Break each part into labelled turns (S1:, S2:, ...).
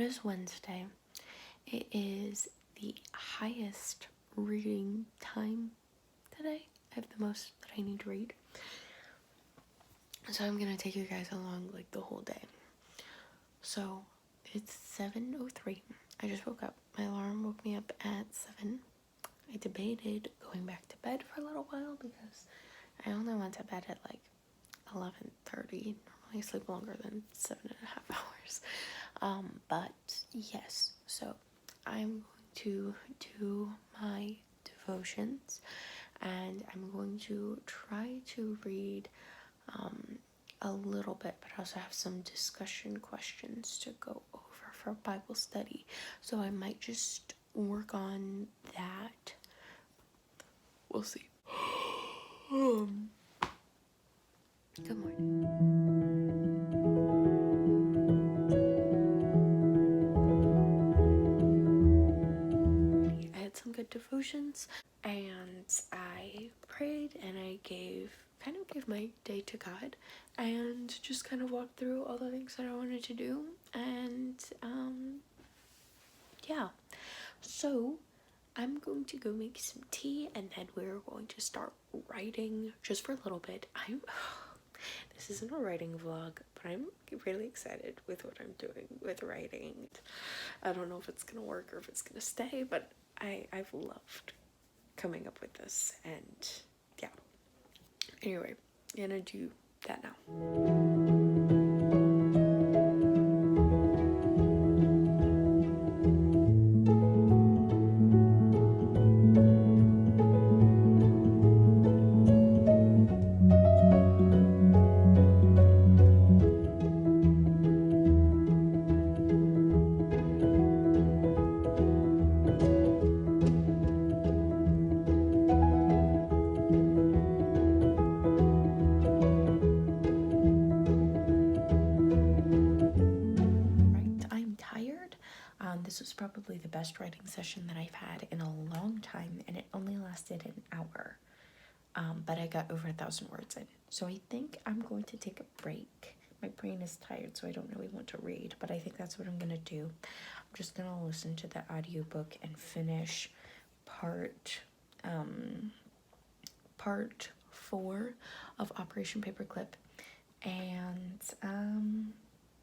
S1: It is Wednesday. It is the highest reading time today. I have the most that I need to read. So I'm gonna take you guys along like the whole day. So it's 7:03. I just woke up. My alarm woke me up at 7. I debated going back to bed for a little while because I only went to bed at like 11:30. Normally I sleep longer than 7.5 hours. But yes, so I'm going to do my devotions and I'm going to try to read a little bit, but I also have some discussion questions to go over for Bible study. So I might just work on that. We'll see. Good morning. I had some good devotions and I prayed and I gave my day to God and just kind of walked through all the things that I wanted to do. And yeah, so I'm going to go make some tea and then we're going to start writing just for a little bit. This isn't a writing vlog, but I'm really excited with what I'm doing with writing. I don't know if it's gonna work or if it's gonna stay, but I've loved coming up with this, and yeah. Anyway, I'm gonna do that now. This was probably the best writing session that I've had in a long time, and it only lasted an hour. But I got over 1,000 words in. So I think I'm going to take a break. My brain is tired, so I don't really want to read, but I think that's what I'm going to do. I'm just going to listen to the audiobook and finish part 4 of Operation Paperclip. And,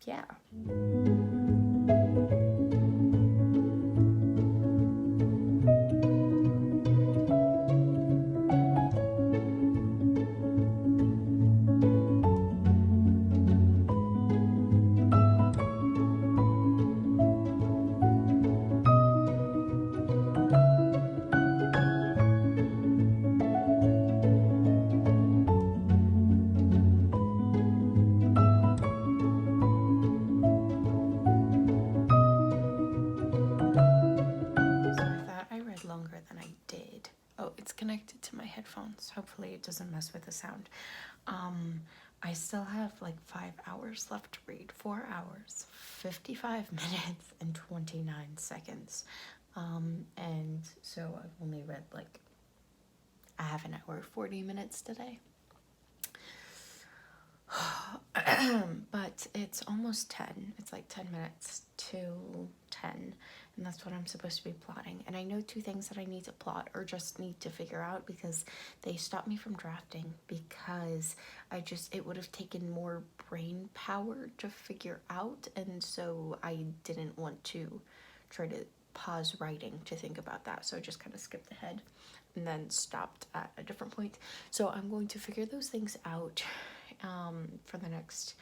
S1: yeah. Connected to my headphones. Hopefully it doesn't mess with the sound. I still have like 5 hours left to read. 4 hours, 55 minutes, and 29 seconds. And so I've only read like a half an hour, 40 minutes today. But it's almost 10. It's like 10 minutes to 10. And that's what I'm supposed to be plotting. And I know 2 things that I need to plot or just need to figure out because they stopped me from drafting because it would have taken more brain power to figure out. And so I didn't want to try to pause writing to think about that. So I just kind of skipped ahead and then stopped at a different point. So I'm going to figure those things out for the next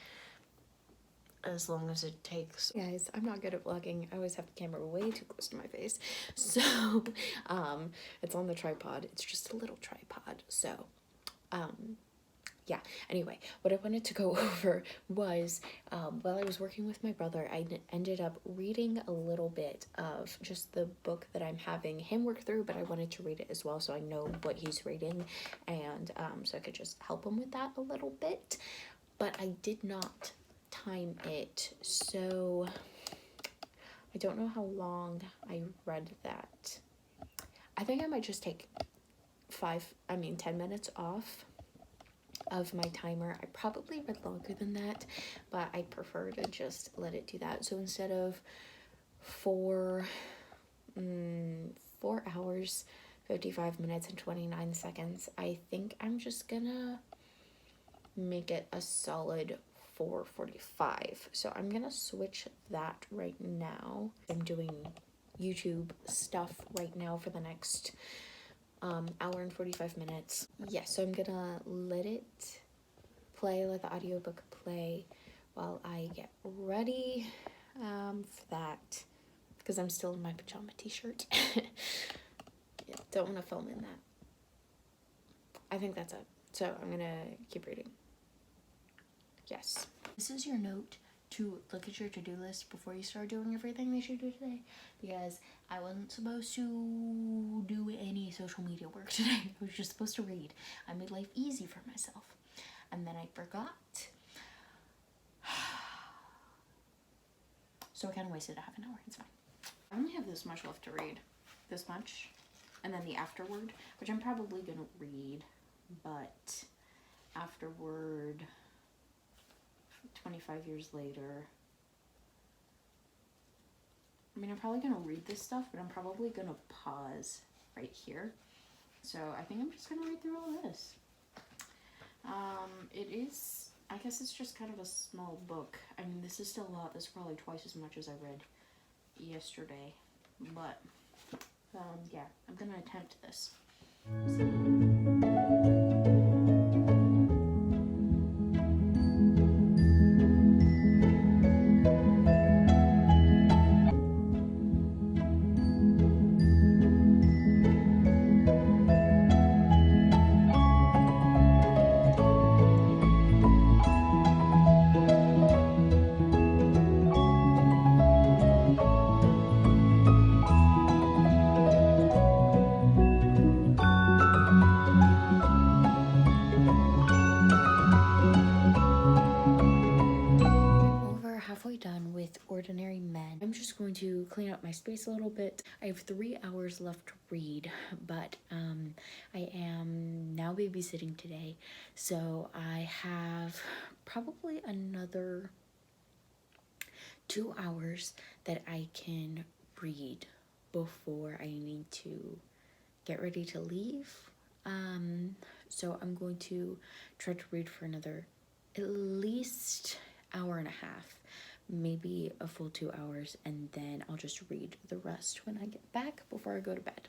S1: as long as it takes. Guys, I'm not good at vlogging. I always have the camera way too close to my face. So, it's on the tripod. It's just a little tripod. So, yeah. Anyway, what I wanted to go over was, while I was working with my brother, I ended up reading a little bit of just the book that I'm having him work through, but I wanted to read it as well so I know what he's reading, and so I could just help him with that a little bit. But I did not time it, so I don't know how long I read that. I think I might just take 10 minutes off of my timer. I probably read longer than that, but I prefer to just let it do that. So instead of for 4 hours, 55 minutes, and 29 seconds. I think I'm just gonna make it a solid 4:45. So I'm gonna switch that right now. I'm doing YouTube stuff right now for the next hour and 45 minutes. Yeah, so I'm gonna let it play, let the audiobook play while I get ready for that, because I'm still in my pajama t-shirt. Yeah, don't want to film in that. I think that's it. So I'm gonna keep reading. Yes. This is your note to look at your to-do list before you start doing everything that you do today, because I wasn't supposed to do any social media work today. I was just supposed to read. I made life easy for myself. And then I forgot. So I kind of wasted a half an hour. It's fine. I only have this much left to read. This much. And then the afterword, which I'm probably going to read. But afterward, 25 years later. I mean, I'm probably going to read this stuff, but I'm probably going to pause right here. So I think I'm just going to read through all this. It is, I guess it's just kind of a small book. I mean, this is still a lot. This is probably twice as much as I read yesterday. But, yeah, I'm going to attempt this. Done with Ordinary Men. I'm just going to clean up my space a little bit. I have 3 hours left to read, but I am now babysitting today, so I have probably another 2 hours that I can read before I need to get ready to leave. So I'm going to try to read for another at least hour and a half, maybe a full 2 hours, and then I'll just read the rest when I get back before I go to bed.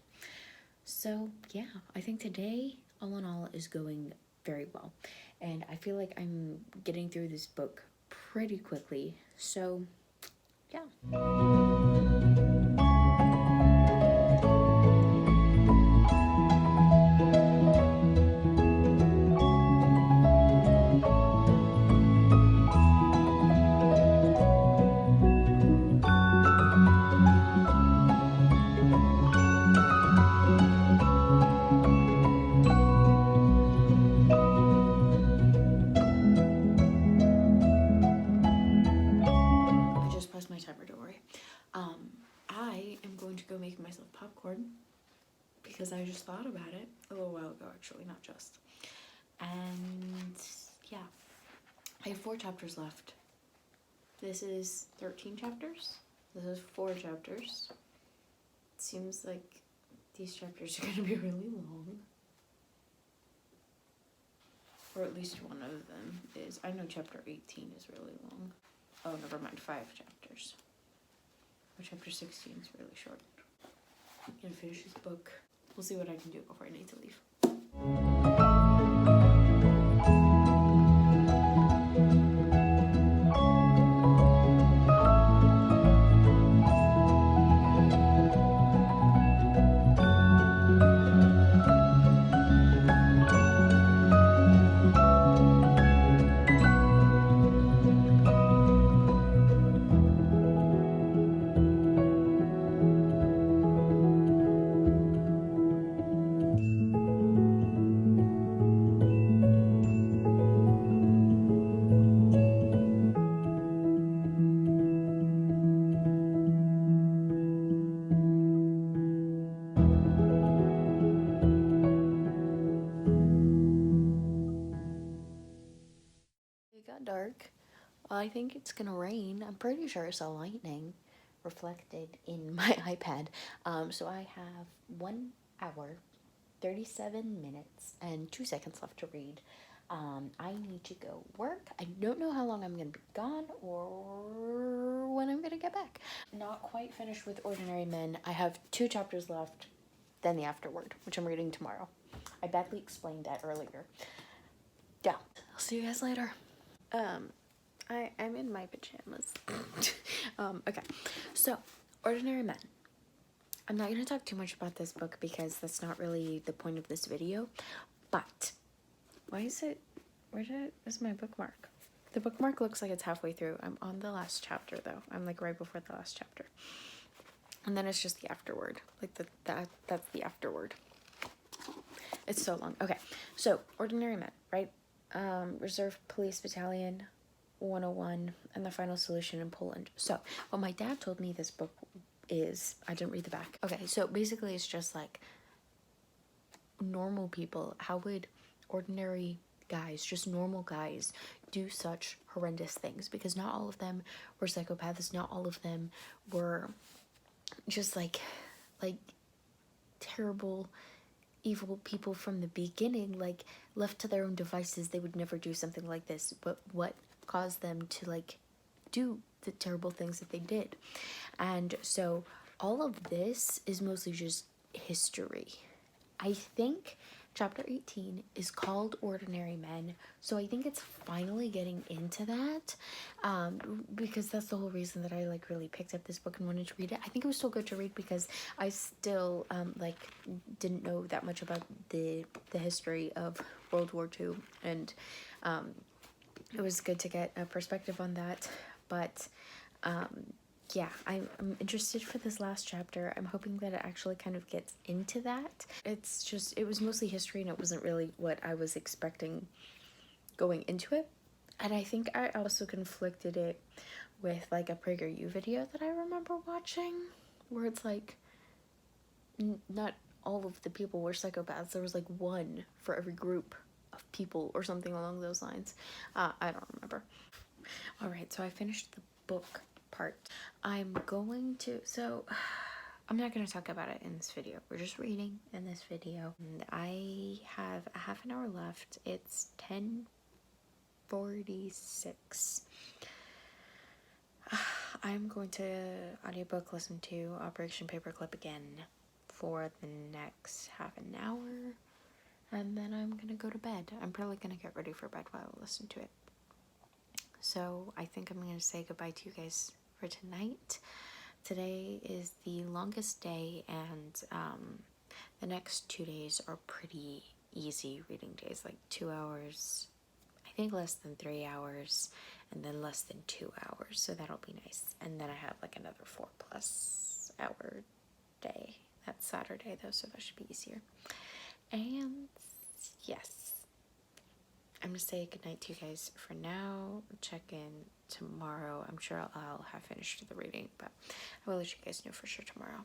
S1: So yeah, I think today, all in all, is going very well, and I feel like I'm getting through this book pretty quickly. So yeah. My timer, don't worry. I am going to go make myself popcorn because I just thought about it a little while ago, actually, not just. And yeah, I have 4 chapters left. This is 13 chapters. This is 4 chapters. It seems like these chapters are going to be really long. Or at least one of them is. I know chapter 18 is really long. Oh, never mind, 5 chapters. Or chapter 16 is really short. I'm gonna finish this book. We'll see what I can do before I need to leave. It got dark. Well, I think it's gonna rain. I'm pretty sure I saw lightning reflected in my iPad. So I have 1 hour, 37 minutes, and 2 seconds left to read. I need to go work. I don't know how long I'm going to be gone or when I'm going to get back. Not quite finished with Ordinary Men. I have 2 chapters left, then the afterword, which I'm reading tomorrow. I badly explained that earlier. Yeah, I'll see you guys later. I'm in my pajamas. Okay, so Ordinary Men. I'm not going to talk too much about this book because that's not really the point of this video, but why is it, where's my bookmark? The bookmark looks like it's halfway through. I'm on the last chapter though. I'm like right before the last chapter. And then it's just the afterword. Like that's the afterword. It's so long. Okay, so Ordinary Men, right? Reserve Police Battalion 101 and The Final Solution in Poland. So what my dad told me this book is, I didn't read the back. Okay, so basically it's just like normal people. How would ordinary guys, just normal guys, do such horrendous things? Because not all of them were psychopaths. Not all of them were just like terrible, evil people from the beginning. Like, left to their own devices, they would never do something like this. But what caused them to like do the terrible things that they did? And so all of this is mostly just history. I think chapter 18 is called Ordinary Men, so I think it's finally getting into that, because that's the whole reason that I like really picked up this book and wanted to read it. I think it was still good to read because I still like didn't know that much about the history of World War II, and it was good to get a perspective on that. But yeah, I'm interested for this last chapter. I'm hoping that it actually kind of gets into that. It's just, it was mostly history and it wasn't really what I was expecting going into it. And I think I also conflicted it with like a PragerU video that I remember watching, where it's like, not all of the people were psychopaths. There was like one for every group of people or something along those lines. I don't remember. All right, so I finished the book part. I'm going to, so I'm not going to talk about it in this video. We're just reading in this video. And I have a half an hour left. It's 10:46. I'm going to audiobook listen to Operation Paperclip again for the next half an hour. And then I'm going to go to bed. I'm probably going to get ready for bed while I listen to it. So I think I'm going to say goodbye to you guys for tonight. Today is the longest day, and the next 2 days are pretty easy reading days, like 2 hours, I think less than 3 hours, and then less than 2 hours, so that'll be nice. And then I have like another 4+ hour day. That's Saturday though, so that should be easier. And yes, I'm gonna say goodnight to you guys for now. Check in tomorrow. I'm sure I'll have finished the reading, but I will let you guys know for sure tomorrow.